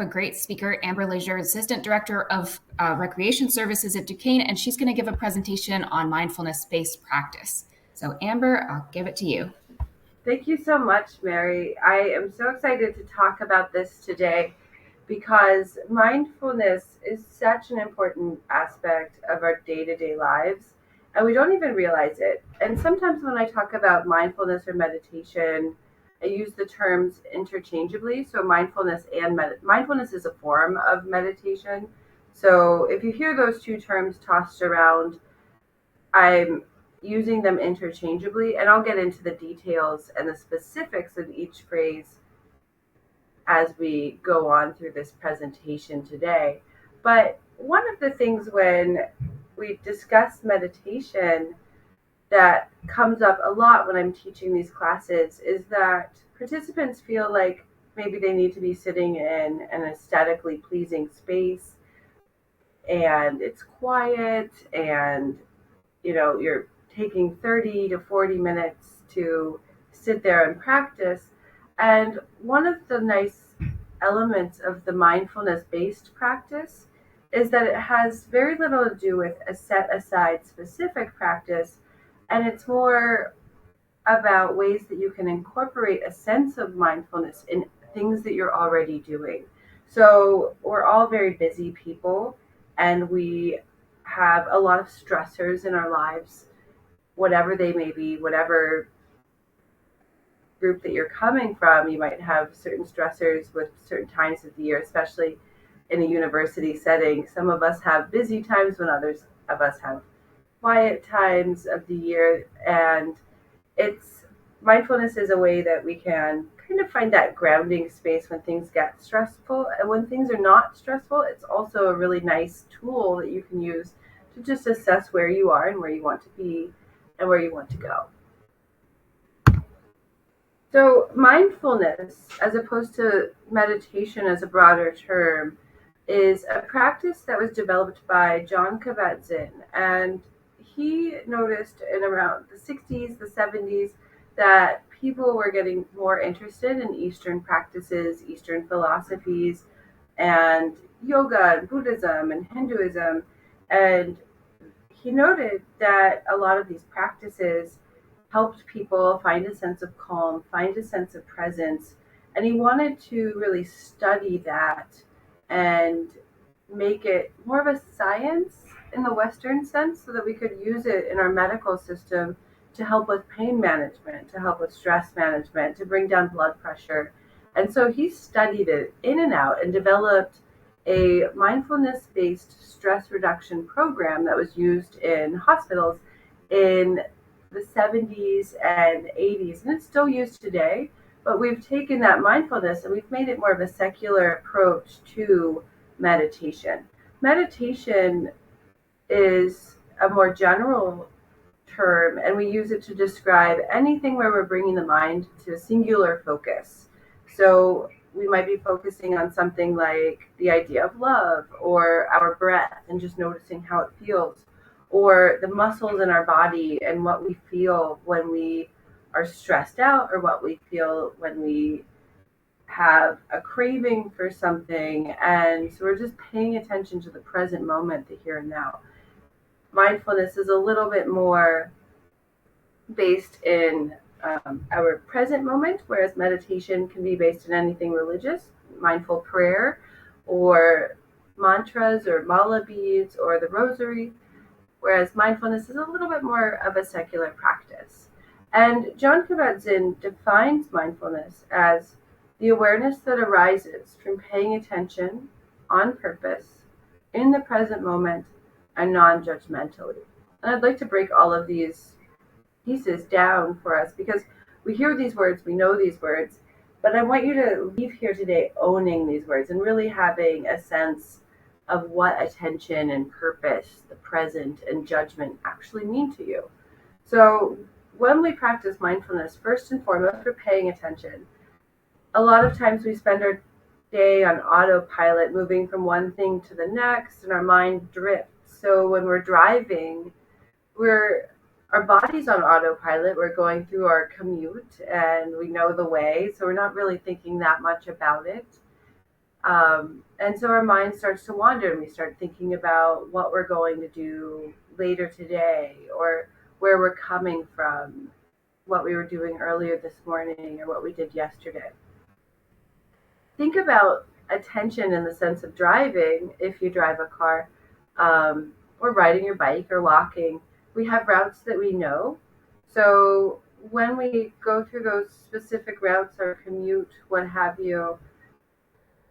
have a great speaker, Amber Lasure, Assistant Director of Recreation Services at Duquesne, and she's going to give a presentation on mindfulness-based practice. So Amber, I'll give it to you. Thank you so much, Mary. I am so excited to talk about this today because mindfulness is such an important aspect of our day to day lives, and we don't even realize it. And sometimes when I talk about mindfulness or meditation, I use the terms interchangeably. So, mindfulness and mindfulness is a form of meditation. So, if you hear those two terms tossed around, I'm using them interchangeably, and I'll get into the details and the specifics of each phrase as we go on through this presentation today. But one of the things when we discuss meditation that comes up a lot when I'm teaching these classes is that participants feel like maybe they need to be sitting in an aesthetically pleasing space and it's quiet and you're taking 30 to 40 minutes to sit there and practice. And one of the nice elements of the mindfulness based practice is that it has very little to do with a set aside specific practice, and it's more about ways that you can incorporate a sense of mindfulness in things that you're already doing. So, we're all very busy people, and we have a lot of stressors in our lives, whatever they may be, whatever group that you're coming from. You might have certain stressors with certain times of the year, especially in a university setting. Some of us have busy times when others of us have quiet times of the year. And it's mindfulness is a way that we can kind of find that grounding space when things get stressful. And when things are not stressful, it's also a really nice tool that you can use to just assess where you are and where you want to be and where you want to go. So, mindfulness, as opposed to meditation as a broader term, is a practice that was developed by John Kabat-Zinn. And he noticed in around the 60s, the 70s, that people were getting more interested in Eastern practices, Eastern philosophies, and yoga and Buddhism and Hinduism. And he noted that a lot of these practices helped people find a sense of calm, find a sense of presence. And he wanted to really study that and make it more of a science in the Western sense so that we could use it in our medical system to help with pain management, to help with stress management, to bring down blood pressure. And so he studied it in and out and developed a mindfulness based stress reduction program that was used in hospitals in the 70s and 80s, and it's still used today. But we've taken that mindfulness and we've made it more of a secular approach to meditation. Meditation is a more general term, and we use it to describe anything where we're bringing the mind to a singular focus. So we might be focusing on something like the idea of love or our breath and just noticing how it feels, or the muscles in our body and what we feel when we are stressed out, or what we feel when we have a craving for something. And so we're just paying attention to the present moment, the here and now. Mindfulness is a little bit more based in our present moment, whereas meditation can be based in anything religious, mindful prayer, or mantras, or mala beads, or the rosary, whereas mindfulness is a little bit more of a secular practice. And John Kabat-Zinn defines mindfulness as the awareness that arises from paying attention on purpose, in the present moment, and non-judgmentally. And I'd like to break all of these pieces down for us because we hear these words, we know these words, but I want you to leave here today owning these words and really having a sense of what attention and purpose, the present and judgment actually mean to you. So when we practice mindfulness, first and foremost, we're paying attention. A lot of times we spend our day on autopilot, moving from one thing to the next, and our mind drifts. So when we're driving, our body's on autopilot. We're going through our commute and we know the way, so we're not really thinking that much about it. And so our mind starts to wander and we start thinking about what we're going to do later today or where we're coming from, what we were doing earlier this morning or what we did yesterday. Think about attention in the sense of driving. If you drive a car, or riding your bike or walking, we have routes that we know. So when we go through those specific routes or commute, what have you,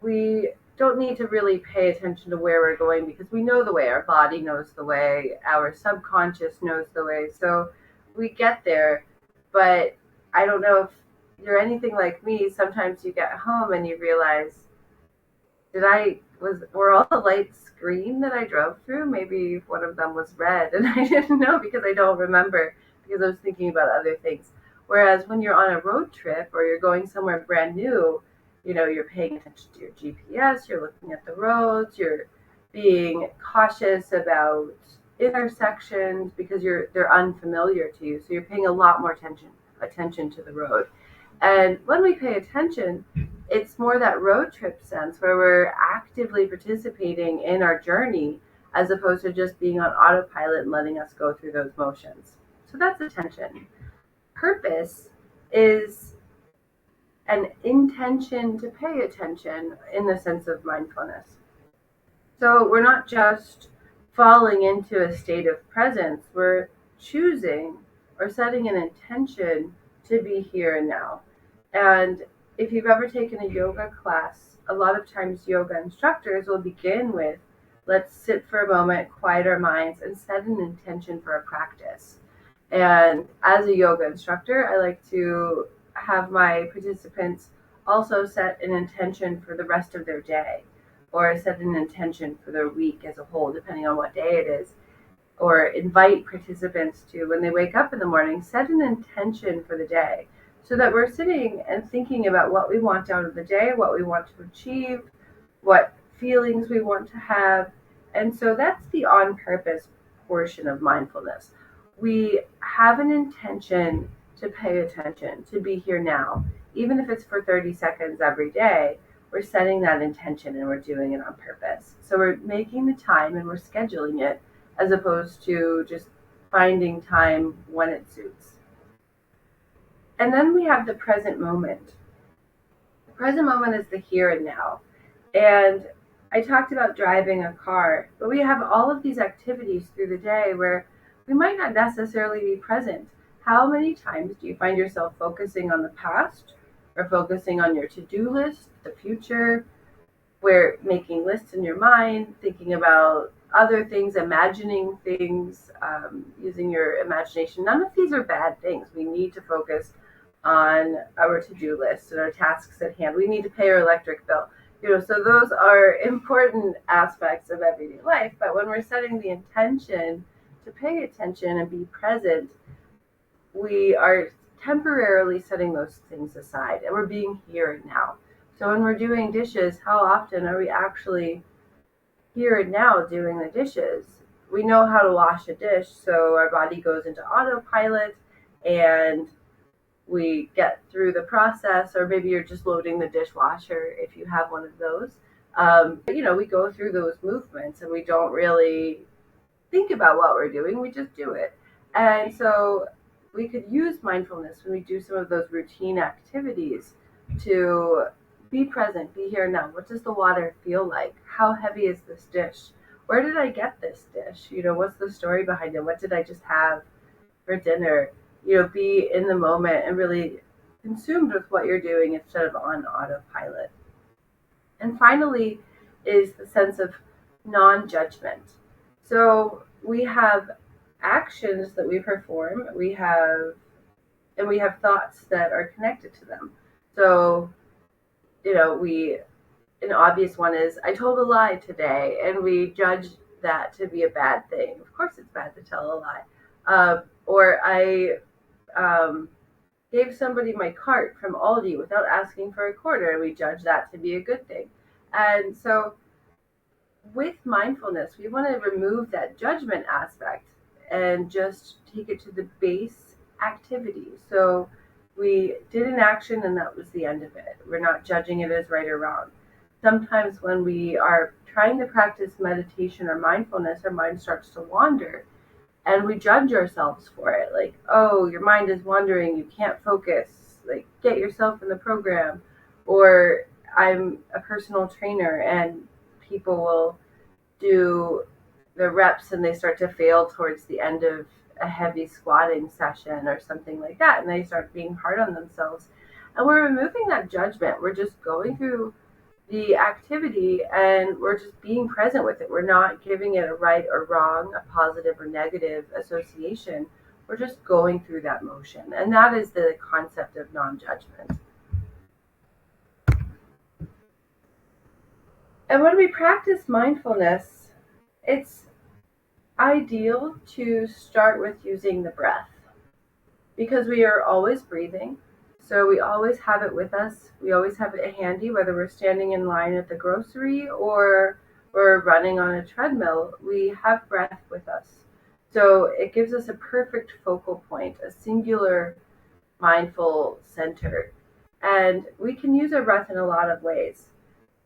we don't need to really pay attention to where we're going because we know the way. Our body knows the way, our subconscious knows the way. So we get there. But I don't know if you're anything like me. Sometimes you get home and you realize, were all the lights green that I drove through? Maybe one of them was red and I didn't know because I don't remember because I was thinking about other things. Whereas when you're on a road trip or you're going somewhere brand new, you're paying attention to your GPS, you're looking at the roads, you're being cautious about intersections because they're unfamiliar to you. So you're paying a lot more attention to the road. And when we pay attention, it's more that road trip sense where we're actively participating in our journey as opposed to just being on autopilot and letting us go through those motions. So that's attention. Purpose is an intention to pay attention in the sense of mindfulness. So we're not just falling into a state of presence, we're choosing or setting an intention to be here and now. And if you've ever taken a yoga class, a lot of times yoga instructors will begin with, let's sit for a moment, quiet our minds, and set an intention for a practice. And as a yoga instructor, I like to have my participants also set an intention for the rest of their day or set an intention for their week as a whole, depending on what day it is. Or invite participants to, when they wake up in the morning, set an intention for the day so that we're sitting and thinking about what we want out of the day, what we want to achieve, what feelings we want to have. And so that's the on purpose portion of mindfulness. We have an intention to pay attention, to be here now. Even if it's for 30 seconds every day, we're setting that intention and we're doing it on purpose. So we're making the time and we're scheduling it as opposed to just finding time when it suits. And then we have the present moment. The present moment is the here and now. And I talked about driving a car, but we have all of these activities through the day where we might not necessarily be present. How many times do you find yourself focusing on the past or focusing on your to-do list, the future, where making lists in your mind, thinking about other things, imagining things, using your imagination? None of these are bad things. We need to focus on our to-do list and our tasks at hand. We need to pay our electric bill. So those are important aspects of everyday life. But when we're setting the intention to pay attention and be present, we are temporarily setting those things aside and we're being here and now. So when we're doing dishes, how often are we actually here and now doing the dishes? We know how to wash a dish, so our body goes into autopilot and we get through the process, or maybe you're just loading the dishwasher if you have one of those. We go through those movements and we don't really think about what we're doing, we just do it. And so we could use mindfulness when we do some of those routine activities to be present, be here now. What does the water feel like? How heavy is this dish? Where did I get this dish? What's the story behind it? What did I just have for dinner? Be in the moment and really consumed with what you're doing instead of on autopilot. And finally is the sense of non-judgment. So we have actions that we perform, we have thoughts that are connected to them. So, an obvious one is, I told a lie today, and we judge that to be a bad thing. Of course it's bad to tell a lie. Or I gave somebody my cart from Aldi without asking for a quarter, and we judge that to be a good thing. And so with mindfulness, we want to remove that judgment aspect and just take it to the base activity. So we did an action and that was the end of it. We're not judging it as right or wrong. sometimes when we are trying to practice meditation or mindfulness, our mind starts to wander and we judge ourselves for it. Like, oh, your mind is wandering, you can't focus, like, get yourself in the program. Or I'm a personal trainer and people will do the reps and they start to fail towards the end of a heavy squatting session or something like that, and they start being hard on themselves. And we're removing that judgment. We're just going through the activity and we're just being present with it. We're not giving it a right or wrong, a positive or negative association. We're just going through that motion. And that is the concept of non-judgment. And when we practice mindfulness, it's ideal to start with using the breath because we are always breathing. So we always have it with us. We always have it handy, whether we're standing in line at the grocery or we're running on a treadmill. We have breath with us. So it gives us a perfect focal point, a singular mindful center. And we can use our breath in a lot of ways.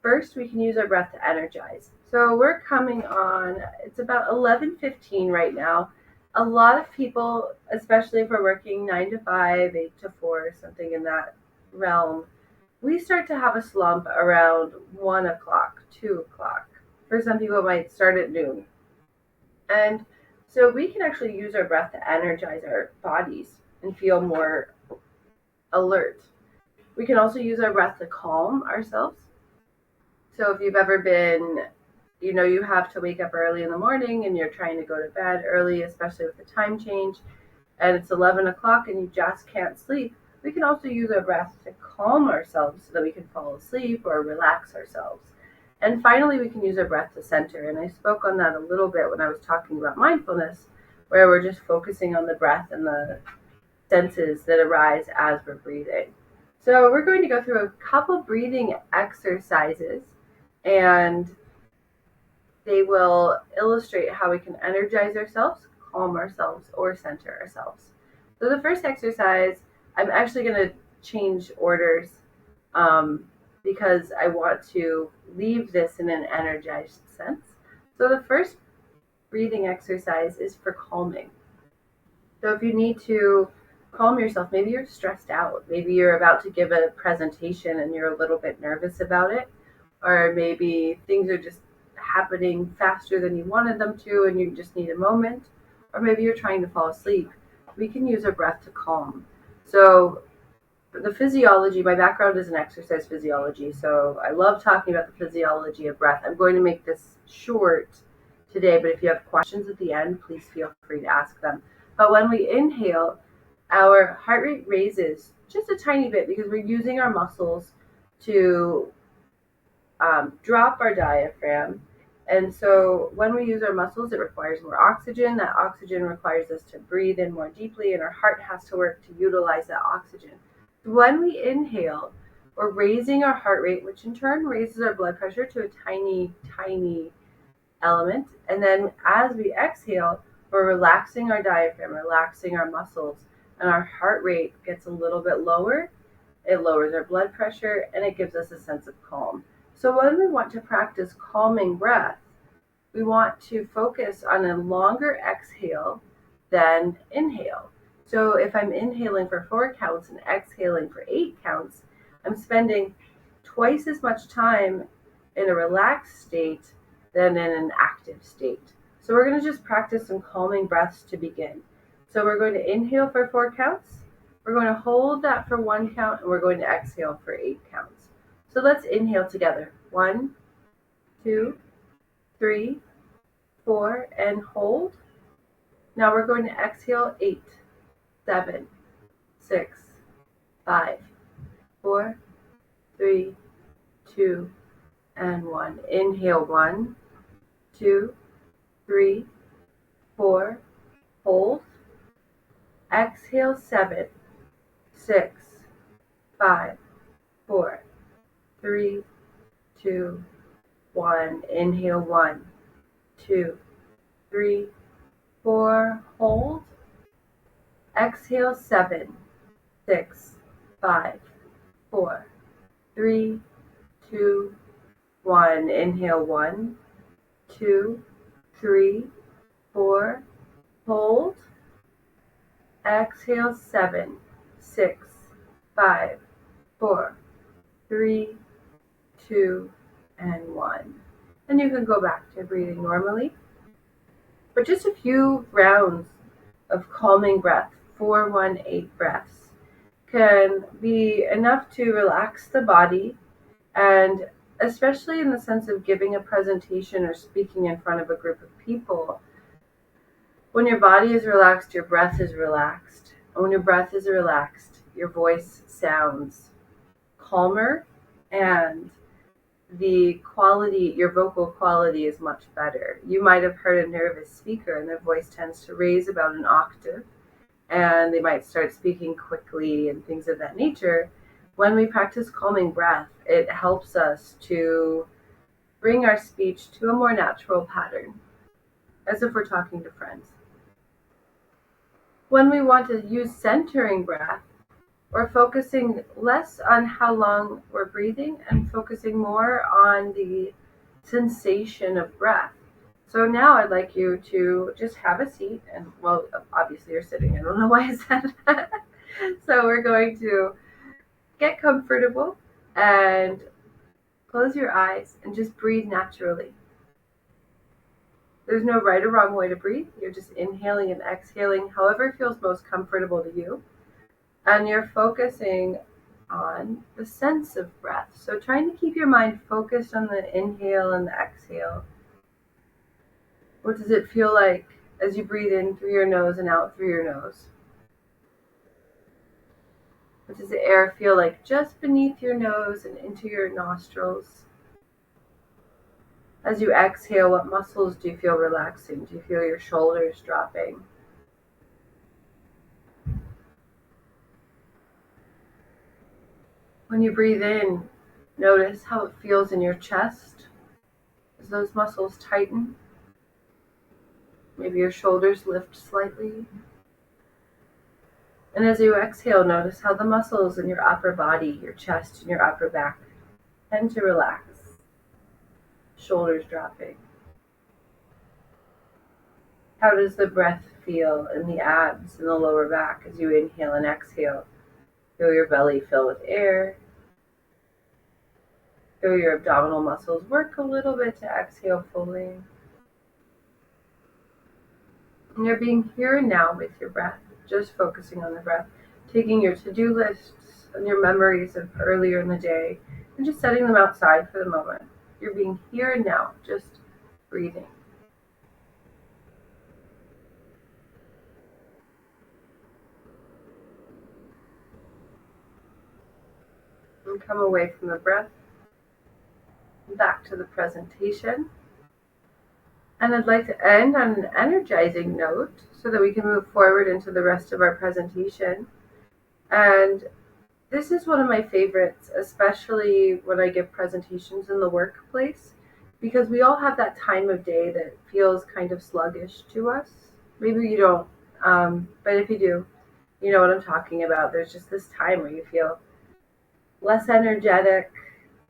First, we can use our breath to energize. So we're coming on, it's about 11:15 right now. A lot of people, especially if we're working 9 to 5, 8 to 4, something in that realm, we start to have a slump around 1 o'clock, 2 o'clock. For some people, it might start at noon. And so we can actually use our breath to energize our bodies and feel more alert. We can also use our breath to calm ourselves. So if you've ever been, you have to wake up early in the morning and you're trying to go to bed early, especially with the time change, and it's 11 o'clock and you just can't sleep, we can also use our breath to calm ourselves so that we can fall asleep or relax ourselves. And finally, we can use our breath to center. And I spoke on that a little bit when I was talking about mindfulness, where we're just focusing on the breath and the senses that arise as we're breathing. So we're going to go through a couple breathing exercises, and they will illustrate how we can energize ourselves, calm ourselves, or center ourselves. So the first exercise, I'm actually going to change orders because I want to leave this in an energized sense. So the first breathing exercise is for calming. So if you need to calm yourself, maybe you're stressed out, maybe you're about to give a presentation and you're a little bit nervous about it, or maybe things are just happening faster than you wanted them to and you just need a moment, or maybe you're trying to fall asleep, we can use our breath to calm. So the physiology, my background is in exercise physiology, so I love talking about the physiology of breath. I'm going to make this short today, but if you have questions at the end, please feel free to ask them. But when we inhale, our heart rate raises just a tiny bit because we're using our muscles to drop our diaphragm. And so when we use our muscles, it requires more oxygen. That oxygen requires us to breathe in more deeply, and our heart has to work to utilize that oxygen. When we inhale, we're raising our heart rate, which in turn raises our blood pressure to a tiny, tiny element. And then as we exhale, we're relaxing our diaphragm, relaxing our muscles, and our heart rate gets a little bit lower. It lowers our blood pressure, and it gives us a sense of calm. So when we want to practice calming breath, we want to focus on a longer exhale than inhale. So if I'm inhaling for 4 counts and exhaling for 8 counts, I'm spending twice as much time in a relaxed state than in an active state. So we're going to just practice some calming breaths to begin. So we're going to inhale for 4 counts. We're going to hold that for 1 count, and we're going to exhale for 8 counts. So let's inhale together. 1, 2, 3, 4, and hold. Now we're going to exhale 8, 7, 6, 5, 4, 3, 2, and 1. Inhale 1, 2, 3, 4, hold. Exhale 7, 6, 5, 4, 3, 2, 1. Inhale 1, 2, 3, 4, hold. Exhale 7, 6, 5, 4, 3, 2, 1. Inhale 1, 2, 3, 4. Hold. Exhale 7, 6, 5, 4, 3, 2, and 1. And you can go back to breathing normally. But just a few rounds of calming breath, 4-1-8 breaths, can be enough to relax the body, and especially in the sense of giving a presentation or speaking in front of a group of people. When your body is relaxed, your breath is relaxed. And when your breath is relaxed, your voice sounds calmer, and the quality, your vocal quality is much better. You might have heard a nervous speaker and their voice tends to raise about an octave and they might start speaking quickly and things of that nature. When we practice calming breath, it helps us to bring our speech to a more natural pattern, as if we're talking to friends. When we want to use centering breath, we're focusing less on how long we're breathing and focusing more on the sensation of breath. So now I'd like you to just have a seat, and well, obviously you're sitting. I don't know why I said that. So we're going to get comfortable and close your eyes and just breathe naturally. There's no right or wrong way to breathe. You're just inhaling and exhaling however feels most comfortable to you. And you're focusing on the sense of breath. So trying to keep your mind focused on the inhale and the exhale. What does it feel like as you breathe in through your nose and out through your nose? What does the air feel like just beneath your nose and into your nostrils? As you exhale, what muscles do you feel relaxing? Do you feel your shoulders dropping? When you breathe in, notice how it feels in your chest as those muscles tighten. Maybe your shoulders lift slightly. And as you exhale, notice how the muscles in your upper body, your chest and your upper back tend to relax. Shoulders dropping. How does the breath feel in the abs and the lower back as you inhale and exhale? Feel your belly fill with air. Feel your abdominal muscles work a little bit to exhale fully. And you're being here and now with your breath, just focusing on the breath, taking your to-do lists and your memories of earlier in the day and just setting them outside for the moment. You're being here and now, just breathing. And come away from the breath, back to the presentation. And I'd like to end on an energizing note so that we can move forward into the rest of our presentation. And this is one of my favorites, especially when I give presentations in the workplace, because we all have that time of day that feels kind of sluggish to us. Maybe you don't, but if you do, you know what I'm talking about. There's just this time where you feel less energetic,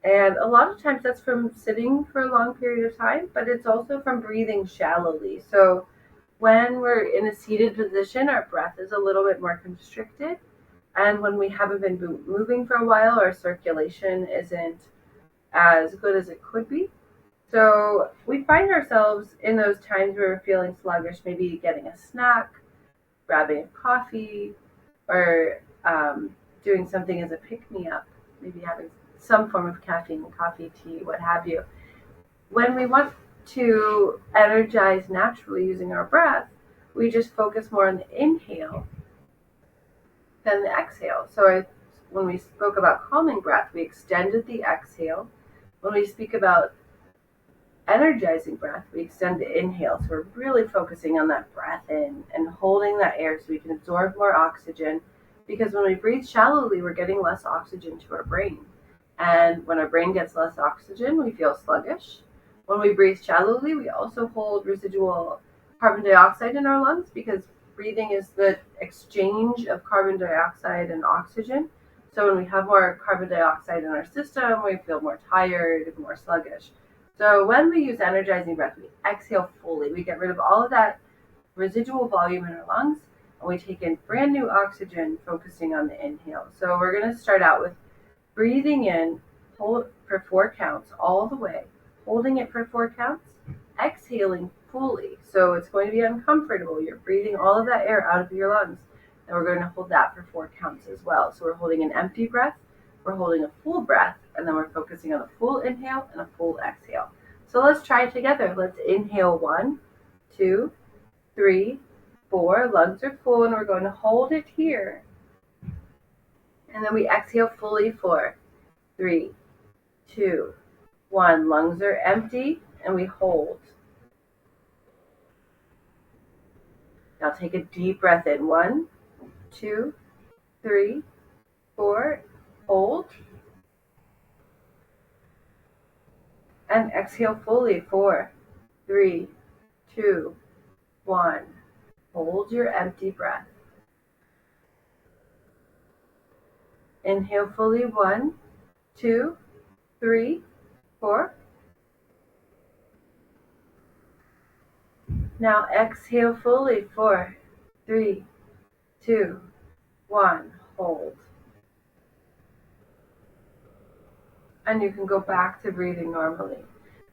and a lot of times that's from sitting for a long period of time, but it's also from breathing shallowly. So when we're in a seated position, our breath is a little bit more constricted. And when we haven't been moving for a while, our circulation isn't as good as it could be. So we find ourselves in those times where we're feeling sluggish, maybe getting a snack, grabbing a coffee, or doing something as a pick-me-up, maybe having some form of caffeine, coffee, tea, what have you. When we want to energize naturally using our breath, we just focus more on the inhale than the exhale. So when we spoke about calming breath, we extended the exhale. When we speak about energizing breath, we extend the inhale. So we're really focusing on that breath in and holding that air so we can absorb more oxygen. Because when we breathe shallowly, we're getting less oxygen to our brain. And when our brain gets less oxygen, we feel sluggish. When we breathe shallowly, we also hold residual carbon dioxide in our lungs because breathing is the exchange of carbon dioxide and oxygen. So when we have more carbon dioxide in our system, we feel more tired and more sluggish. So when we use energizing breath, we exhale fully. We get rid of all of that residual volume in our lungs, and we take in brand new oxygen, focusing on the inhale. So we're going to start out with breathing in, hold for 4 counts all the way, holding it for 4 counts, exhaling fully. So it's going to be uncomfortable. You're breathing all of that air out of your lungs. And we're going to hold that for 4 counts as well. So we're holding an empty breath, we're holding a full breath, and then we're focusing on a full inhale and a full exhale. So let's try it together. Let's inhale 1, 2, 3, 4. Lungs are full, and we're going to hold it here. And then we exhale fully for 3, 2, 1. Lungs are empty, and we hold. Now take a deep breath in. 1, 2, 3, 4. Hold. And exhale fully. 4, 3, 2, 1. Hold your empty breath. Inhale fully. 1, 2, 3, 4. Now exhale fully. 4, 3, 2, 1. Hold. And you can go back to breathing normally.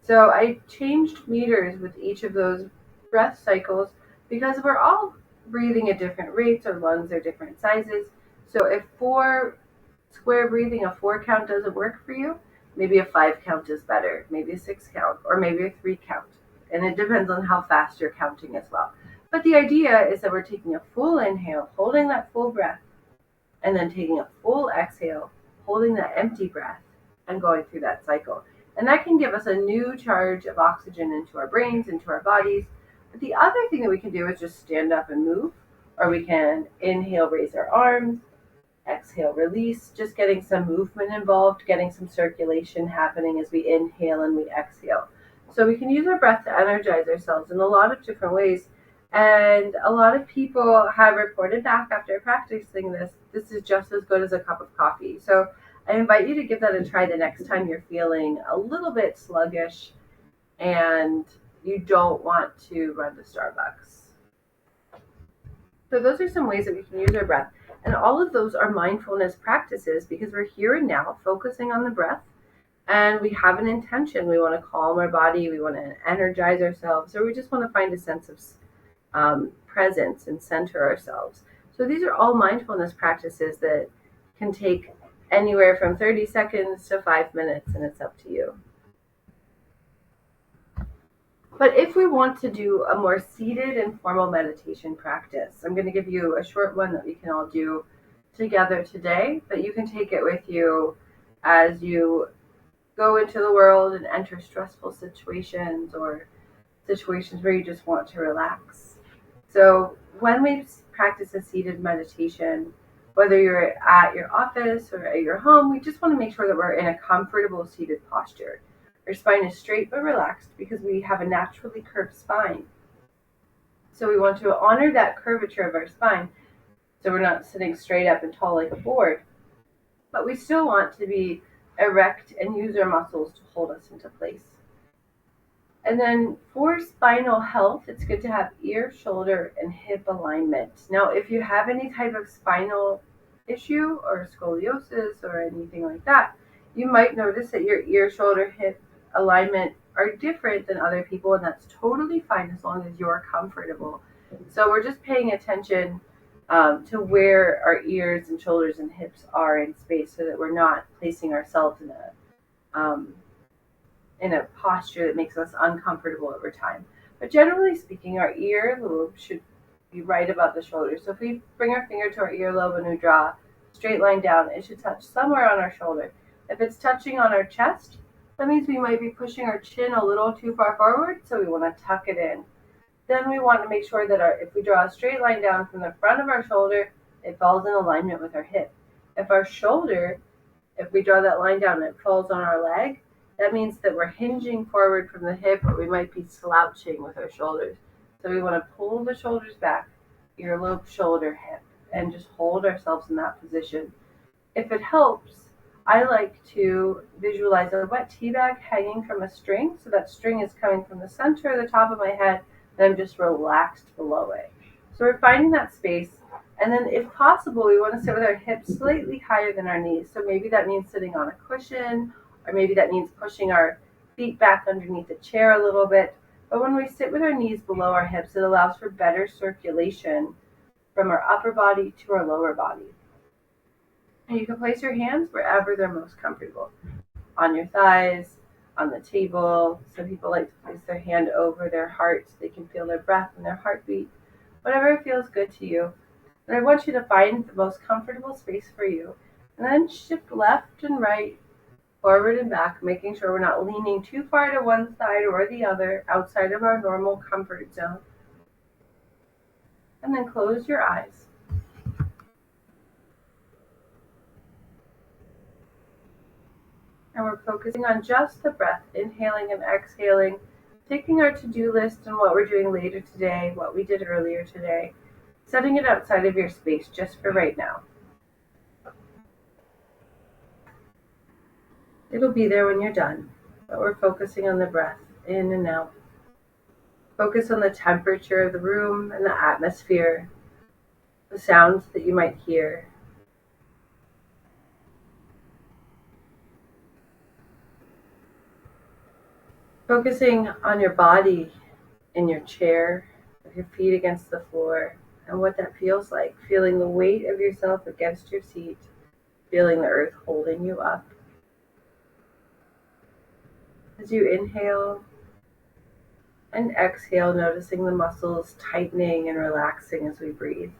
So I changed meters with each of those breath cycles because we're all breathing at different rates. Our lungs are different sizes. So if 4 square breathing, a 4 count doesn't work for you, maybe a 5 count is better, maybe a 6 count, or maybe a 3 count. And it depends on how fast you're counting as well. But the idea is that we're taking a full inhale, holding that full breath, and then taking a full exhale, holding that empty breath, and going through that cycle. And that can give us a new charge of oxygen into our brains, into our bodies. But the other thing that we can do is just stand up and move, or we can inhale, raise our arms, exhale, release, just getting some movement involved, getting some circulation happening as we inhale and we exhale. So we can use our breath to energize ourselves in a lot of different ways. And a lot of people have reported back after practicing this is just as good as a cup of coffee. So I invite you to give that a try the next time you're feeling a little bit sluggish and you don't want to run to Starbucks. So those are some ways that we can use our breath. And all of those are mindfulness practices because we're here and now focusing on the breath, and we have an intention. We want to calm our body, we want to energize ourselves, or we just want to find a sense of presence and center ourselves. So these are all mindfulness practices that can take anywhere from 30 seconds to 5 minutes, and it's up to you. But if we want to do a more seated and formal meditation practice, I'm going to give you a short one that we can all do together today, but you can take it with you as you go into the world and enter stressful situations or situations where you just want to relax. So when we practice a seated meditation, whether you're at your office or at your home, we just want to make sure that we're in a comfortable seated posture. Our spine is straight but relaxed because we have a naturally curved spine. So we want to honor that curvature of our spine. So we're not sitting straight up and tall like a board, but we still want to be erect and use our muscles to hold us into place. And then for spinal health, it's good to have ear, shoulder, and hip alignment. Now, if you have any type of spinal issue or scoliosis or anything like that, you might notice that your ear, shoulder, hip alignment are different than other people, and that's totally fine as long as you're comfortable. So we're just paying attention to where our ears and shoulders and hips are in space so that we're not placing ourselves in a posture that makes us uncomfortable over time. But generally speaking, our earlobe should be right above the shoulder. So if we bring our finger to our earlobe and we draw a straight line down, it should touch somewhere on our shoulder. If it's touching on our chest, that means we might be pushing our chin a little too far forward, so we want to tuck it in. Then we want to make sure that if we draw a straight line down from the front of our shoulder, it falls in alignment with our hip. If we draw that line down and it falls on our leg, that means that we're hinging forward from the hip, or we might be slouching with our shoulders. So we want to pull the shoulders back, earlobe, shoulder, hip, and just hold ourselves in that position. If it helps, I like to visualize a wet tea bag hanging from a string. So that string is coming from the center of the top of my head, and I'm just relaxed below it. So we're finding that space. And then, if possible, we want to sit with our hips slightly higher than our knees. So maybe that means sitting on a cushion, or maybe that means pushing our feet back underneath the chair a little bit. But when we sit with our knees below our hips, it allows for better circulation from our upper body to our lower body. And you can place your hands wherever they're most comfortable. On your thighs, on the table. Some people like to place their hand over their heart so they can feel their breath and their heartbeat. Whatever feels good to you. And I want you to find the most comfortable space for you. And then shift left and right, forward and back, making sure we're not leaning too far to one side or the other outside of our normal comfort zone. And then close your eyes. And we're focusing on just the breath, inhaling and exhaling, taking our to-do list and what we're doing later today, what we did earlier today, setting it outside of your space just for right now. It'll be there when you're done, but we're focusing on the breath, in and out. Focus on the temperature of the room and the atmosphere, the sounds that you might hear. Focusing on your body in your chair, with your feet against the floor, and what that feels like, feeling the weight of yourself against your seat, feeling the earth holding you up. As you inhale and exhale, noticing the muscles tightening and relaxing as we breathe.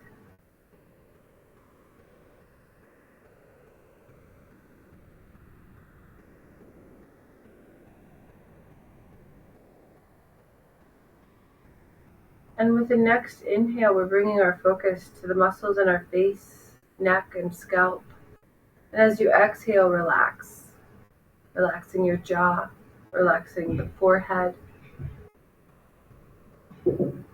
And with the next inhale, we're bringing our focus to the muscles in our face, neck, and scalp. And as you exhale, relax. Relaxing your jaw, relaxing the forehead. And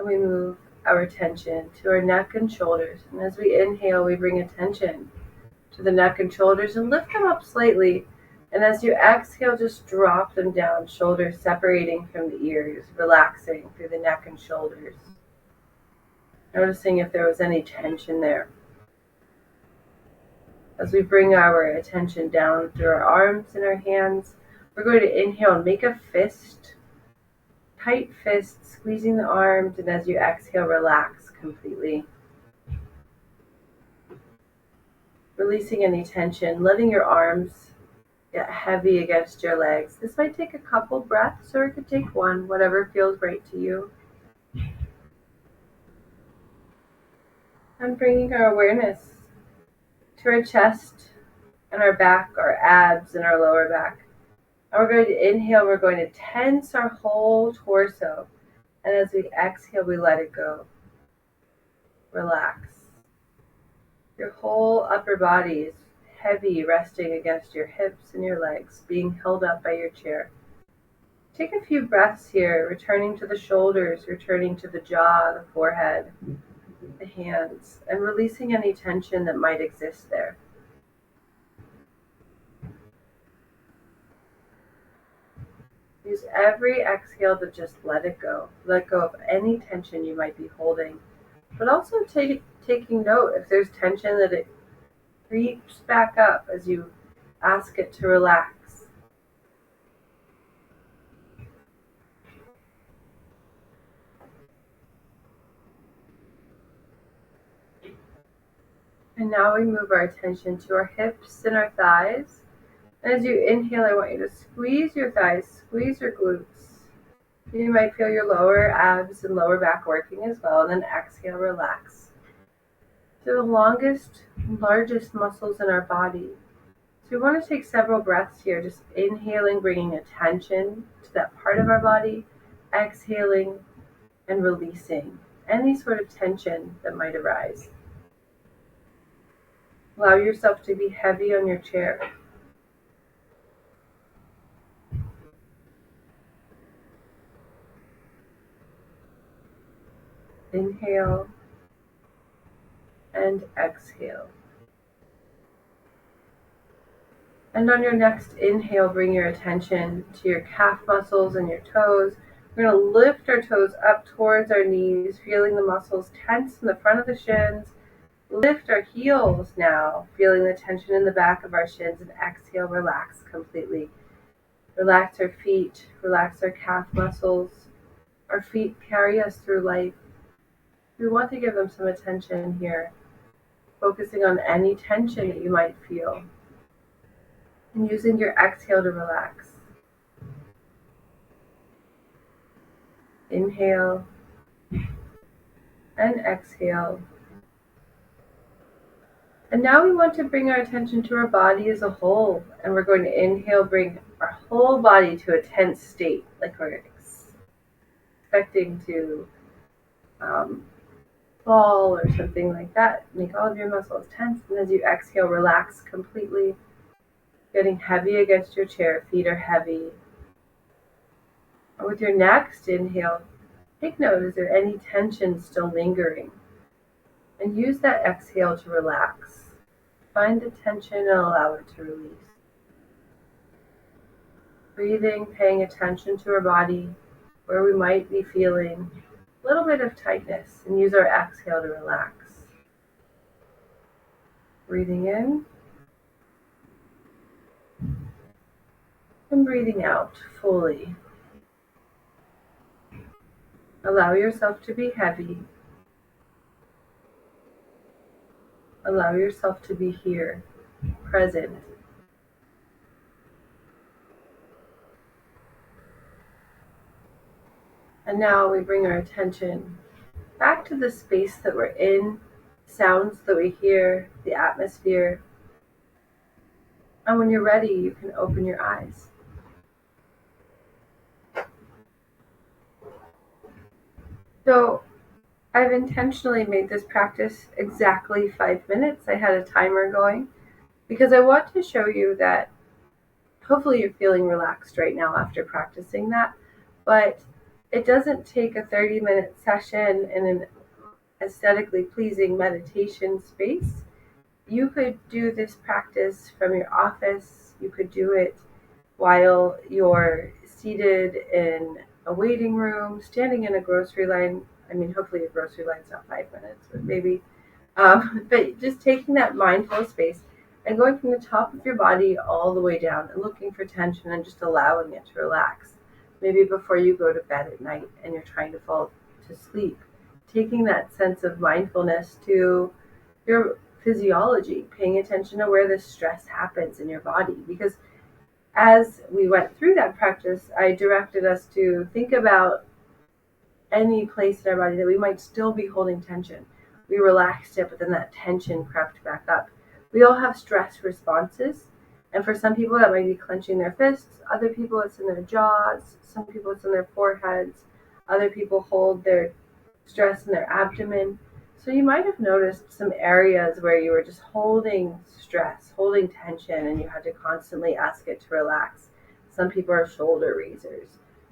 we move our attention to our neck and shoulders. And as we inhale, we bring attention to the neck and shoulders and lift them up slightly. And as you exhale, just drop them down, shoulders separating from the ears, relaxing through the neck and shoulders. Noticing if there was any tension there. As we bring our attention down through our arms and our hands, we're going to inhale and make a fist, tight fist, squeezing the arms, and as you exhale, relax completely. Releasing any tension, letting your arms get heavy against your legs. This might take a couple breaths, or it could take one, whatever feels right to you. And bringing our awareness to our chest and our back, our abs and our lower back. And we're going to inhale, we're going to tense our whole torso. And as we exhale, we let it go. Relax. Your whole upper body is heavy, resting against your hips and your legs, being held up by your chair. Take a few breaths here, returning to the shoulders, returning to the jaw, the forehead, the hands, and releasing any tension that might exist there. Use every exhale to just let it go. Let go of any tension you might be holding, but also taking note if there's tension that it creeps back up as you ask it to relax. And now we move our attention to our hips and our thighs. And as you inhale, I want you to squeeze your thighs, squeeze your glutes. You might feel your lower abs and lower back working as well. And then exhale, relax. To the longest, largest muscles in our body. So we want to take several breaths here, just inhaling, bringing attention to that part of our body, exhaling and releasing any sort of tension that might arise. Allow yourself to be heavy on your chair. Inhale and exhale. And on your next inhale, bring your attention to your calf muscles and your toes. We're going to lift our toes up towards our knees, feeling the muscles tense in the front of the shins. Lift our heels now, feeling the tension in the back of our shins, and exhale, relax completely. Relax our feet, relax our calf muscles. Our feet carry us through life. We want to give them some attention here, focusing on any tension that you might feel, and using your exhale to relax. Inhale and exhale. And now we want to bring our attention to our body as a whole. And we're going to inhale, bring our whole body to a tense state, like we're expecting to fall or something like that. Make all of your muscles tense. And as you exhale, relax completely, getting heavy against your chair. Feet are heavy. And with your next inhale, take note, is there any tension still lingering? And use that exhale to relax. Find the tension and allow it to release. Breathing, paying attention to our body, where we might be feeling a little bit of tightness, and use our exhale to relax. Breathing in and breathing out fully. Allow yourself to be heavy. Allow yourself to be here, present. And now we bring our attention back to the space that we're in, sounds that we hear, the atmosphere. And when you're ready, you can open your eyes. So I've intentionally made this practice exactly 5 minutes. I had a timer going because I want to show you that hopefully you're feeling relaxed right now after practicing that, but it doesn't take a 30-minute session in an aesthetically pleasing meditation space. You could do this practice from your office. You could do it while you're seated in a waiting room, standing in a grocery line. I mean, hopefully a grocery line's not 5 minutes, but maybe. But just taking that mindful space and going from the top of your body all the way down and looking for tension and just allowing it to relax. Maybe before you go to bed at night and you're trying to fall to sleep, taking that sense of mindfulness to your physiology, paying attention to where the stress happens in your body. Because as we went through that practice, I directed us to think about any place in our body that we might still be holding tension. We relaxed it, but then that tension crept back up. We all have stress responses. And for some people, that might be clenching their fists. Other people, it's in their jaws. Some people, it's in their foreheads. Other people hold their stress in their abdomen. So you might have noticed some areas where you were just holding stress, holding tension, and you had to constantly ask it to relax. Some people are shoulder raisers,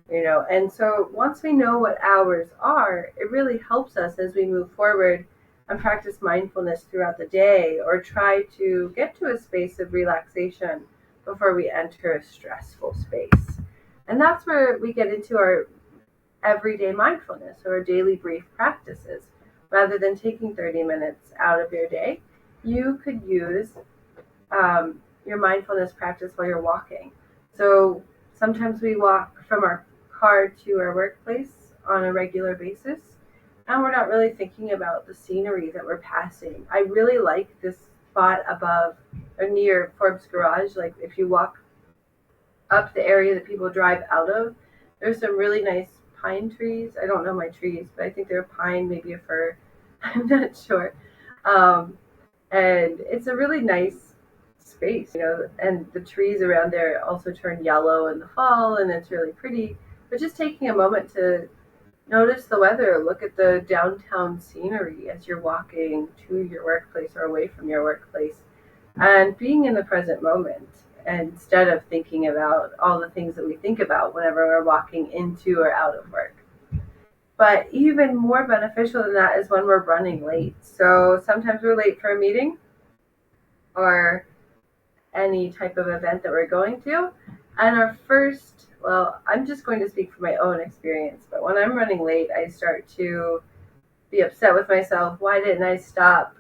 and so once we know what ours are, it really helps us as we move forward and practice mindfulness throughout the day, or try to get to a space of relaxation before we enter a stressful space. And that's where we get into our everyday mindfulness, or our daily brief practices. Rather than taking 30 minutes out of your day, you could use your mindfulness practice while you're walking. So sometimes we walk from our car to our workplace on a regular basis, and we're not really thinking about the scenery that we're passing. I really like this spot above or near Forbes Garage. Like if you walk up the area that people drive out of, there's some really nice pine trees. I don't know my trees, but I think they're a pine, maybe a fir. I'm not sure. And it's a really nice space, and the trees around there also turn yellow in the fall, and it's really pretty. But just taking a moment to notice the weather, look at the downtown scenery as you're walking to your workplace or away from your workplace, and being in the present moment instead of thinking about all the things that we think about whenever we're walking into or out of work. But even more beneficial than that is when we're running late. So sometimes we're late for a meeting or any type of event that we're going to. And our first, well, I'm just going to speak from my own experience, but when I'm running late, I start to be upset with myself. Why didn't I stop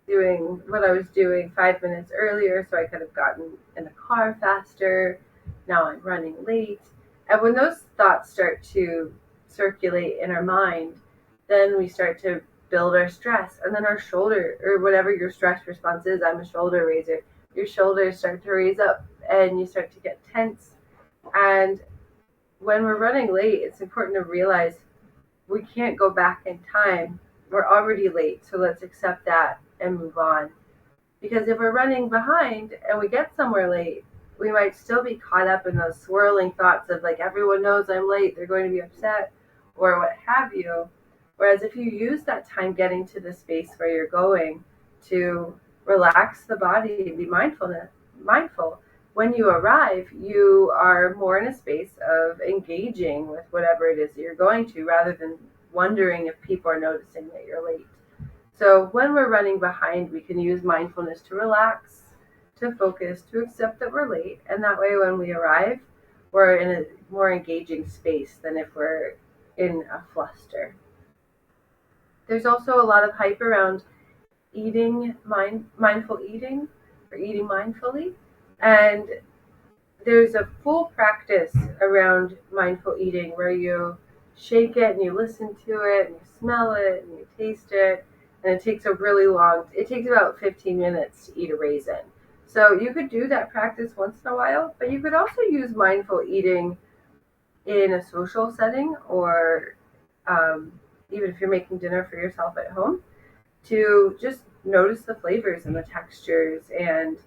doing what I was doing 5 minutes earlier so I could have gotten in the car faster? Now I'm running late. And when those thoughts start to circulate in our mind, then we start to build our stress. And then our shoulder, or whatever your stress response is, I'm a shoulder raiser, your shoulders start to raise up and you start to get tense. And when we're running late, it's important to realize we can't go back in time. We're already late, so let's accept that and move on. Because if we're running behind and we get somewhere late, we might still be caught up in those swirling thoughts of like, everyone knows I'm late, they're going to be upset, or what have you. Whereas if you use that time getting to the space where you're going to relax the body and be mindful, when you arrive, you are more in a space of engaging with whatever it is that you're going to, rather than wondering if people are noticing that you're late. So when we're running behind, we can use mindfulness to relax, to focus, to accept that we're late. And that way, when we arrive, we're in a more engaging space than if we're in a fluster. There's also a lot of hype around mindful eating, or eating mindfully. And there's a full practice around mindful eating where you shake it and you listen to it and you smell it and you taste it. And it takes about 15 minutes to eat a raisin. So you could do that practice once in a while, but you could also use mindful eating in a social setting, or um, even if you're making dinner for yourself at home, to just notice the flavors and the textures and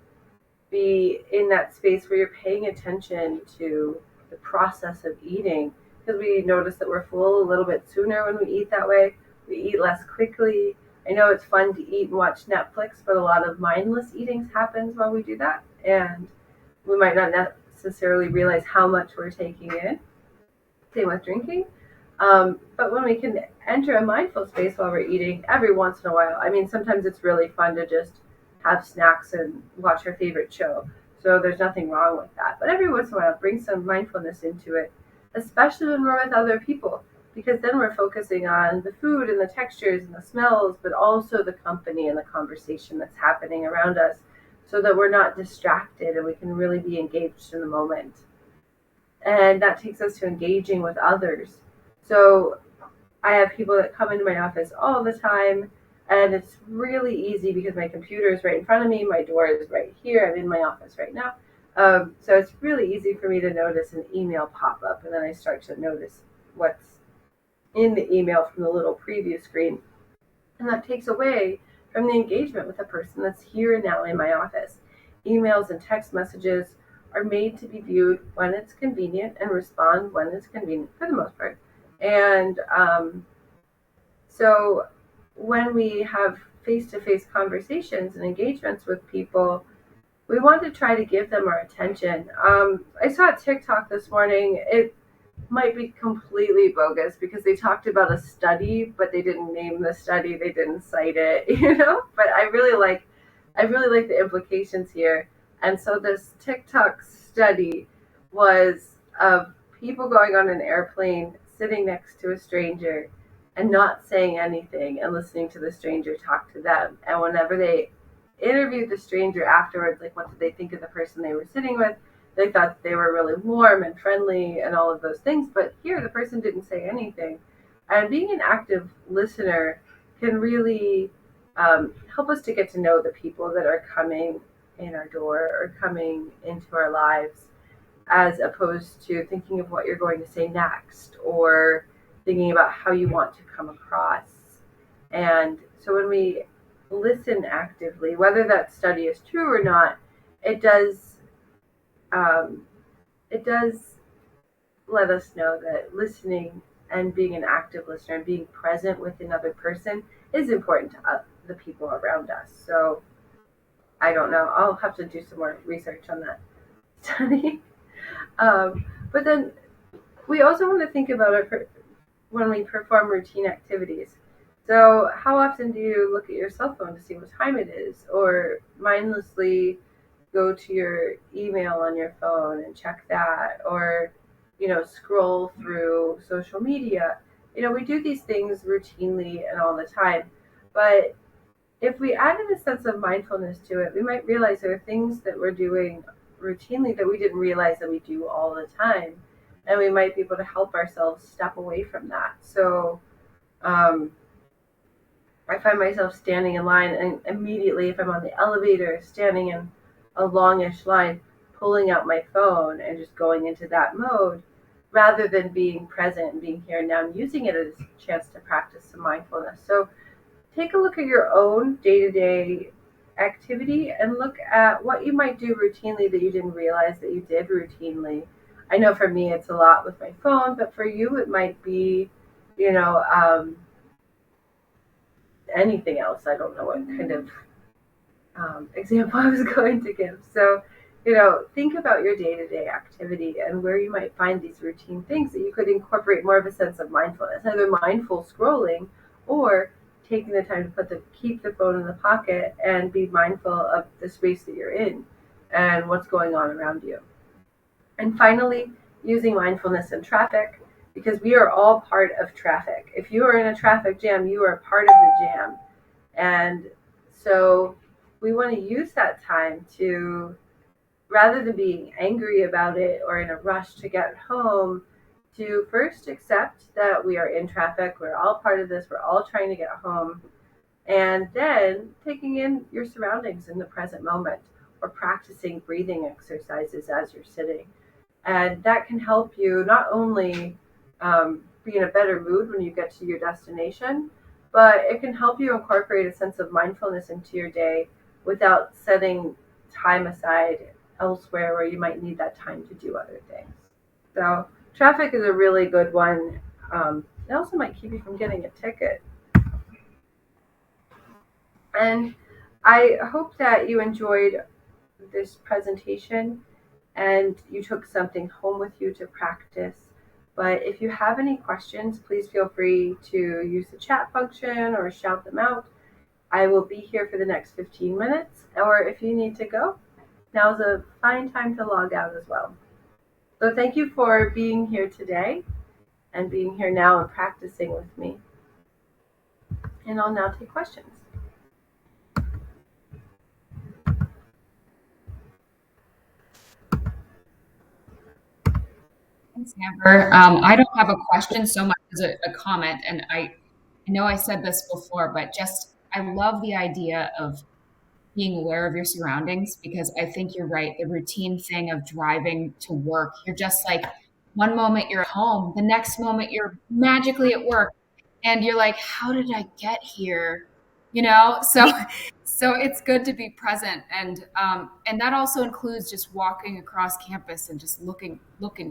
be in that space where you're paying attention to the process of eating, because we notice that we're full a little bit sooner when we eat that way. We eat less quickly. I know it's fun to eat and watch Netflix, but a lot of mindless eating happens while we do that, and we might not necessarily realize how much we're taking in. Same with drinking. But when we can enter a mindful space while we're eating, every once in a while, I mean, sometimes it's really fun to just have snacks and watch our favorite show. So there's nothing wrong with that. But every once in a while, bring some mindfulness into it, especially when we're with other people, because then we're focusing on the food and the textures and the smells, but also the company and the conversation that's happening around us, so that we're not distracted and we can really be engaged in the moment. And that takes us to engaging with others. So I have people that come into my office all the time, and it's really easy because my computer is right in front of me, my door is right here, I'm in my office right now. So it's really easy for me to notice an email pop up, and then I start to notice what's in the email from the little preview screen. And that takes away from the engagement with the person that's here and now in my office. Emails and text messages are made to be viewed when it's convenient and respond when it's convenient, for the most part. And so when we have face-to-face conversations and engagements with people, we want to try to give them our attention. I saw a TikTok this morning. It might be completely bogus because they talked about a study, but they didn't name the study, they didn't cite it, But I really like the implications here. And so this TikTok study was of people going on an airplane, sitting next to a stranger and not saying anything and listening to the stranger talk to them. And whenever they interviewed the stranger afterwards, like what did they think of the person they were sitting with, they thought they were really warm and friendly and all of those things. But here, the person didn't say anything. And being an active listener can really help us to get to know the people that are coming in our door or coming into our lives, as opposed to thinking of what you're going to say next or thinking about how you want to come across. And so when we listen actively, whether that study is true or not, it does um, it does let us know that listening and being an active listener and being present with another person is important to the people around us. So I don't know. I'll have to do some more research on that study. But then we also want to think about it. when we perform routine activities. So, how often do you look at your cell phone to see what time it is, or mindlessly go to your email on your phone and check that, or scroll through social media? We do these things routinely and all the time, but if we added a sense of mindfulness to it, we might realize there are things that we're doing routinely that we didn't realize that we do all the time. And we might be able to help ourselves step away from that. So um, I find myself standing in line, and immediately, if I'm on the elevator, standing in a longish line, pulling out my phone and just going into that mode rather than being present and being here and now and using it as a chance to practice some mindfulness. So take a look at your own day-to-day activity and look at what you might do routinely that you didn't realize that you did routinely. I know for me it's a lot with my phone, but for you it might be, you know, um, anything else. I don't know what kind of example I was going to give. So, think about your day-to-day activity and where you might find these routine things that you could incorporate more of a sense of mindfulness, either mindful scrolling or taking the time to keep the phone in the pocket and be mindful of the space that you're in and what's going on around you. And finally, using mindfulness in traffic, because we are all part of traffic. If you are in a traffic jam, you are part of the jam. And so we want to use that time to, rather than being angry about it or in a rush to get home, to first accept that we are in traffic, we're all part of this, we're all trying to get home, and then taking in your surroundings in the present moment or practicing breathing exercises as you're sitting. And that can help you not only be in a better mood when you get to your destination, but it can help you incorporate a sense of mindfulness into your day without setting time aside elsewhere where you might need that time to do other things. So, traffic is a really good one. It also might keep you from getting a ticket. And I hope that you enjoyed this presentation and you took something home with you to practice. But if you have any questions, please feel free to use the chat function or shout them out. I will be here for the next 15 minutes, or if you need to go, now's a fine time to log out as well. So thank you for being here today and being here now and practicing with me. And I'll now take questions. Thanks, Amber. I don't have a question so much as a comment, and I know I said this before, but just I love the idea of being aware of your surroundings because I think you're right. The routine thing of driving to work, you're just like one moment you're at home, the next moment you're magically at work, and you're like, how did I get here? So so it's good to be present, and that also includes just walking across campus and just looking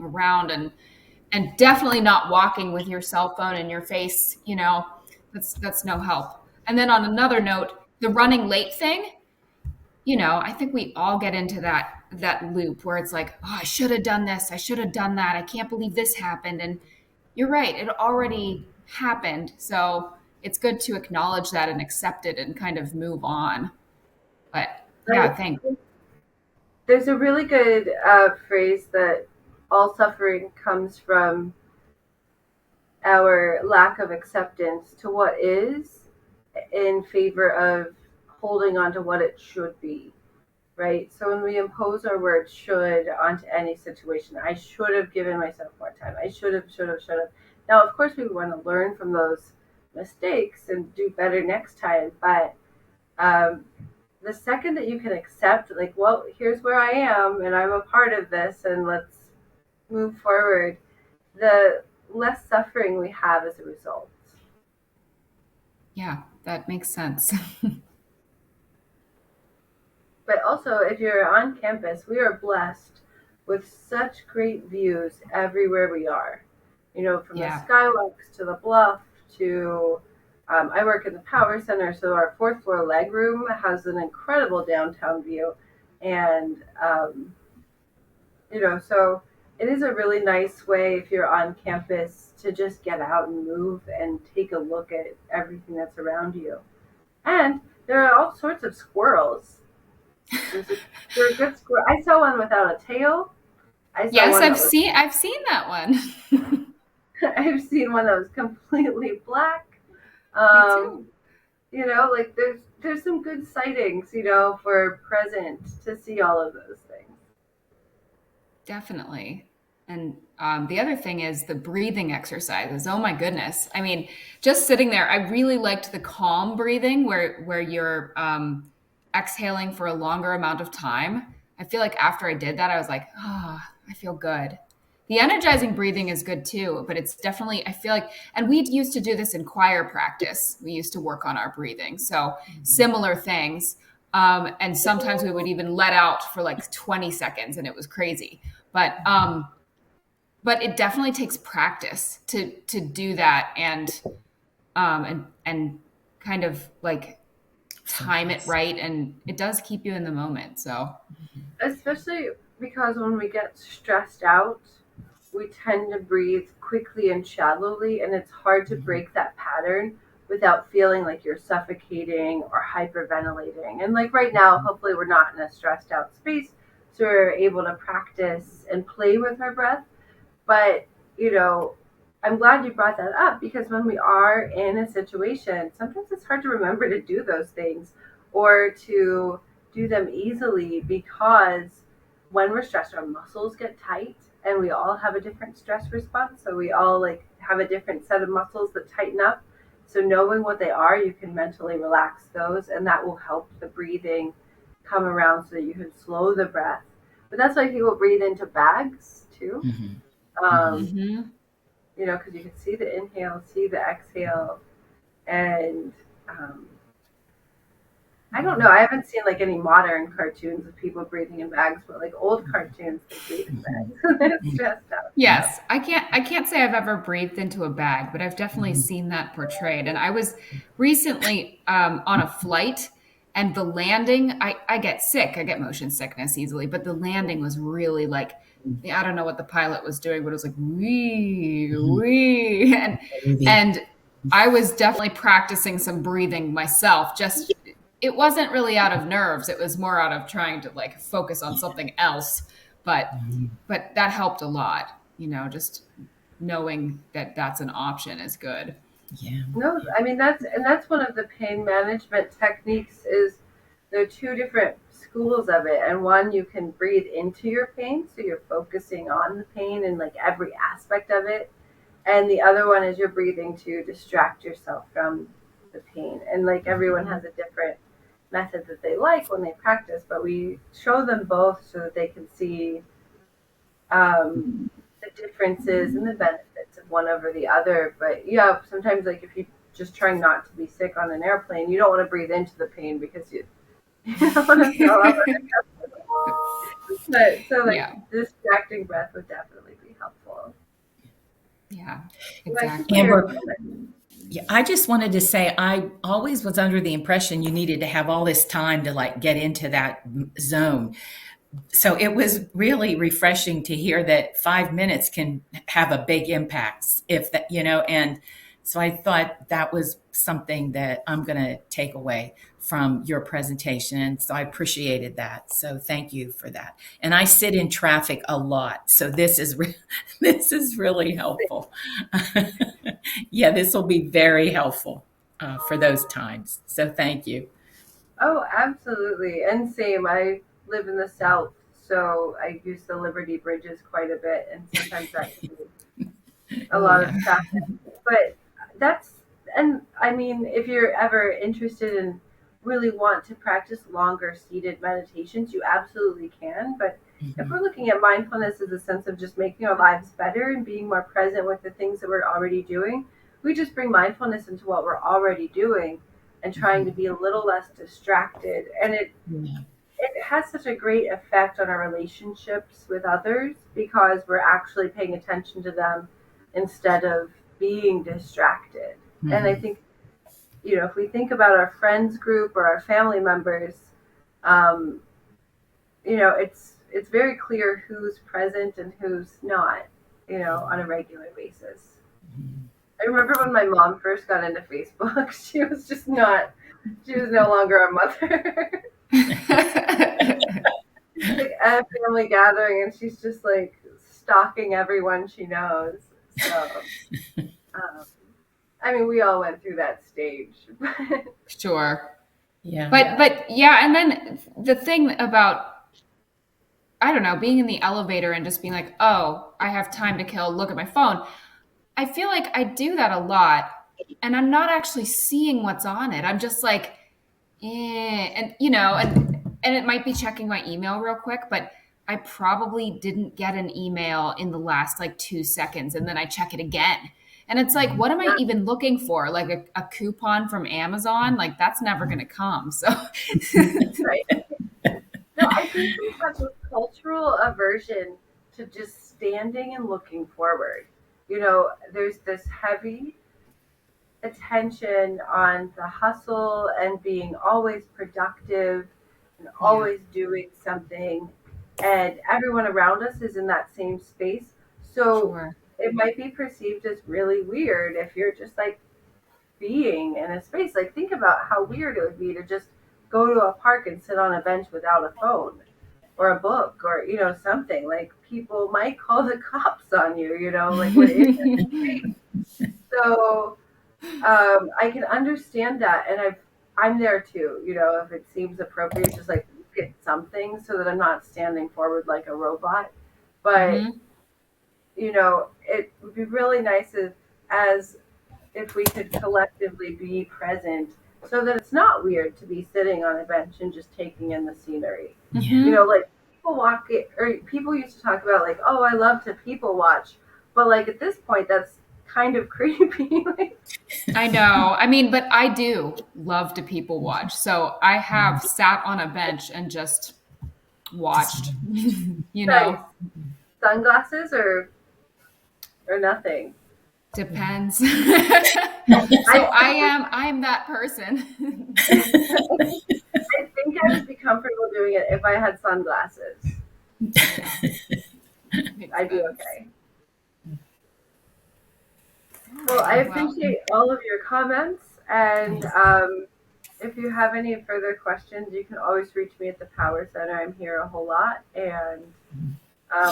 around and definitely not walking with your cell phone in your face. That's no help. And then on another note, the running late thing, I think we all get into that loop where it's like, oh, I should have done this, I should have done that, I can't believe this happened. And you're right, it already happened. So it's good to acknowledge that and accept it and kind of move on. But yeah, I, thanks. there's a really good phrase that all suffering comes from our lack of acceptance to what is in favor of holding on to what it should be, right? So when we impose our word should onto any situation, I should have given myself more time. I should have. Now, of course, we want to learn from those mistakes and do better next time. But um, the second that you can accept, like, well, here's where I am and I'm a part of this and let's move forward, the less suffering we have as a result. Yeah, that makes sense. But also, if you're on campus, we are blessed with such great views everywhere we are. From the Yeah. skywalks to the bluff to, I work in the power center, so our fourth floor leg room has an incredible downtown view. And, so it is a really nice way if you're on campus to just get out and move and take a look at everything that's around you. And there are all sorts of squirrels. There's a, there are good squirrel. I saw one without a tail. I saw Yes, one that was. I've seen that one. I've seen one that was completely black. Me too. Um, like there's some good sightings, for present to see all of those things. Definitely. And the other thing is the breathing exercises. Oh my goodness. I mean, just sitting there, I really liked the calm breathing where you're exhaling for a longer amount of time. I feel like after I did that, I was like, ah, I feel good. The energizing breathing is good too, but it's definitely, I feel like, and we used to do this in choir practice. We used to work on our breathing. So similar things. And sometimes we would even let out for like 20 seconds and it was crazy. But it definitely takes practice to do that and kind of like time it Focus. right, and it does keep you in the moment. So Especially because when we get stressed out, we tend to breathe quickly and shallowly, and it's hard to Mhm. break that pattern without feeling like you're suffocating or hyperventilating. And like right now, hopefully, we're not in a stressed out space, so we're able to practice and play with our breath. But, you know, I'm glad you brought that up because when we are in a situation, sometimes it's hard to remember to do those things or to do them easily because when we're stressed, our muscles get tight and we all have a different stress response. So we all like have a different set of muscles that tighten up. So knowing what they are, you can mentally relax those and that will help the breathing come around so that you can slow the breath. But that's why people breathe into bags too, Mhm. Mhm. um, mhm. because you can see the inhale, see the exhale, and um, I don't know. I haven't seen like any modern cartoons of people breathing in bags, but like old cartoons, they breathe in Mhm. bags. They're Mhm. stressed out. Yep. Yes, I can't say I've ever breathed into a bag, but I've definitely Mhm. seen that portrayed. And I was recently on a flight, and the landing, I get sick. I get motion sickness easily, but the landing was really like, I don't know what the pilot was doing, but it was like wee Mhm. wee, Movie. and I was definitely practicing some breathing myself. Just it wasn't really out of nerves; it was more out of trying to like focus on something else. But Mhm. but that helped a lot, just knowing that that's an option is good. Yeah. No, I mean that's one of the pain management techniques is there are two different schools of it, and one you can breathe into your pain, so you're focusing on the pain and like every aspect of it, and the other one is you're breathing to distract yourself from the pain. And like everyone has a different method that they like when they practice, but we show them both so that they can see um, the differences and the benefits of one over the other. But yeah, sometimes like if you just trying not to be sick on an airplane, you don't want to breathe into the pain because you don't want to throw up. But so like Yeah, distracting breath would definitely be helpful. yeah, Thank you for exactly. your Amber, comment. yeah, I just wanted to say I always was under the impression you needed to have all this time to like get into that zone. So it was really refreshing to hear that 5 minutes can have a big impact if that, and so I thought that was something that I'm going to take away from your presentation. And so I appreciated that. So thank you for that. And I sit in traffic a lot. So this is really helpful. Yeah, this will be very helpful for those times. So thank you. Oh, absolutely. And same. I live in the South, so I use the Liberty bridges quite a bit, and sometimes that can be a Oh lot yeah. of traffic. But that's, and I mean, if you're ever interested in really want to practice longer seated meditations, you absolutely can. But if Mhm. we're looking at mindfulness as a sense of just making our lives better and being more present with the things that we're already doing, we just bring mindfulness into what we're already doing and trying to Mhm. be a little less distracted. And Yeah. it has such a great effect on our relationships with others because we're actually paying attention to them instead of being distracted. And I Mhm. think, if we think about our friends group or our family members, um, it's it's very clear who's present and who's not, on a regular basis. I remember when my mom first got into Facebook, she was no longer a mother. Like at a family gathering, and she's just like stalking everyone she knows. So, um, I mean, we all went through that stage. Sure. Yeah. But yeah, and then the thing about, I don't know, being in the elevator and just being like, oh, I have time to kill, look at my phone. I feel like I do that a lot, and I'm not actually seeing what's on it. I'm just like, and and it might be checking my email real quick, but I probably didn't get an email in the last like 2 seconds, and then I check it again. And it's like, what am I even looking for? Like a coupon from Amazon? Like that's never going to come. So, Right. No, I think we have this cultural aversion to just standing and looking forward. There's this heavy attention on the hustle and being always productive and yeah, always doing something. And everyone around us is in that same space. So sure. it might be perceived as really weird if you're just like being in a space. Like, think about how weird it would be to just go to a park and sit on a bench without a phone or a book or, something. Like, people might call the cops on you, like we're in this space. So I can understand that, and I'm there too. If it seems appropriate, just like get something so that I'm not standing forward like a robot. But Hmm. it would be really nice if we could collectively be present, so that it's not weird to be sitting on a bench and just taking in the scenery. Hmm. Like people walk it, or people used to talk about like, oh, I love to people watch, but like at this point, that's kind of creepy. Like, I know. I mean, but I do love to people watch. So I have sat on a bench and just watched, you nice know, sunglasses or nothing. depends. So I I'm that person. I think I would be comfortable doing it if I had sunglasses. Yeah, makes I'd be sense. okay. Well, I Alrighty, well, appreciate all of your comments, and if you have any further questions, you can always reach me at the Power Center. I'm here a whole lot, and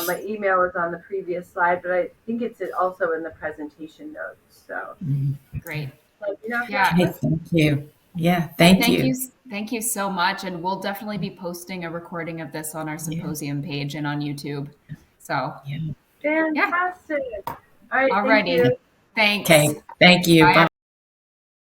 my email is on the previous slide, but I think it's also in the presentation notes. So great. let me know if you have Yeah. Okay, questions. thank you. Yeah, Yeah, thank you. thank you so much. And we'll definitely be posting a recording of this on our Yeah, symposium page and on YouTube. So, yeah. yeah. Fantastic. All right, thank Alrighty. you. Okay, Thanks. thank you. Bye. Bye.